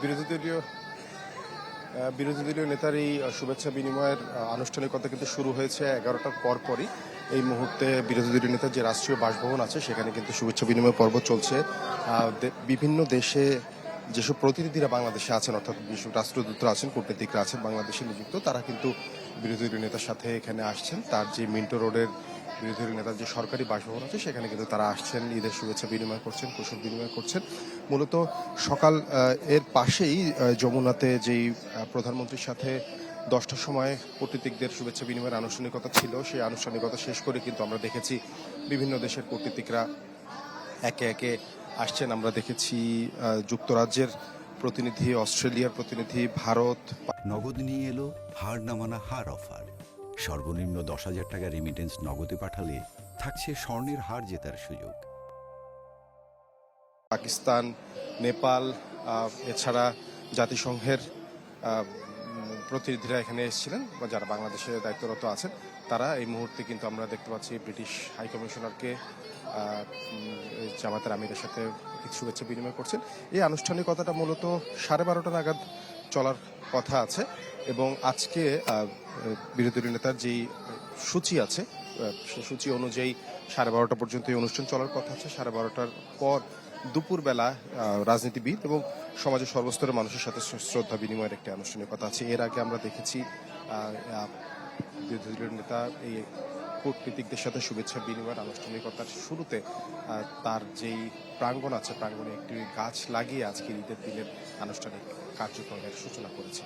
বিরোধী দলীয় নেতার এই শুভেচ্ছা বিনিময়ের আনুষ্ঠানিকতা কিন্তু শুরু হয়েছে 11টার পরই। এই মুহূর্তে বিরোধী দলীয় নেতার যে রাষ্ট্রীয় বাসভবন আছে সেখানে কিন্তু শুভেচ্ছা বিনিময় পর্ব চলছে। বিভিন্ন দেশে যেসব প্রতিনিধিরা বাংলাদেশে আছেন, অর্থাৎ যেসব রাষ্ট্রদূতরা আছেন, কূটনীতিকরা আছেন বাংলাদেশে নিযুক্ত, তারা কিন্তু বিরোধী দলীয় নেতার সাথে এখানে আসছেন। তার যে মিন্টো রোডের বিরোধী দলীয় নেতার যে সরকারি বাসভবন আছে সেখানে কিন্তু তারা আসছেন, ঈদের শুভেচ্ছা বিনিময় করছেন, কুশল বিনিময় করছেন। মূলত সকাল এর পাশেই যমুনাতে যেই প্রধানমন্ত্রীর সাথে 10টার সময় কূটনীতিকদের শুভেচ্ছা বিনিময়ের আনুষ্ঠানিকতা ছিল, সেই আনুষ্ঠানিকতা শেষ করে কিন্তু আমরা দেখেছি বিভিন্ন দেশের কূটনীতিকরা একে একে আসছেন। আমরা দেখেছি যুক্তরাজ্যের প্রতিনিধি, অস্ট্রেলিয়ার প্রতিনিধি, ভারত। নগদ নিয়ে এলো হার না মানা হার অফার। সর্বনিম্ন 10,000 টাকা রেমিটেন্স নগদে পাঠালে থাকছে স্বর্ণের হার জেতার সুযোগ। পাকিস্তান, নেপাল, এছাড়া জাতিসংঘের প্রতিনিধিরা এখানে এসেছিলেন বা যারা বাংলাদেশে দায়িত্বরত আছেন, তারা এই মুহূর্তে কিন্তু আমরা দেখতে পাচ্ছি ব্রিটিশ হাইকমিশনারকে জামাতের আমিরের সাথে শুভেচ্ছা বিনিময় করছেন। এই আনুষ্ঠানিকতাটা মূলত 12:30 নাগাদ চলার কথা আছে এবং আজকে বিরোধী দলীয় নেতার যেই সূচি আছে সেই সূচি অনুযায়ী 12:30 পর্যন্ত এই অনুষ্ঠান চলার কথা আছে। 12:30টার পর দুপুরবেলা রাজনীতিবিদ এবং সমাজের সর্বস্তরের মানুষের সাথে শ্রদ্ধা বিনিময়ের একটি আনুষ্ঠানিকতা আছে। এর আগে আমরা দেখেছি বিরোধী দলীয় নেতা এই কূটনীতিকদের সাথে শুভেচ্ছা বিনিময়ের আনুষ্ঠানিকতার শুরুতে তার যেই প্রাঙ্গণ আছে, প্রাঙ্গণে একটি গাছ লাগিয়ে আজকের ঈদের দিনের আনুষ্ঠানিক কার্যক্রমের সূচনা করেছে।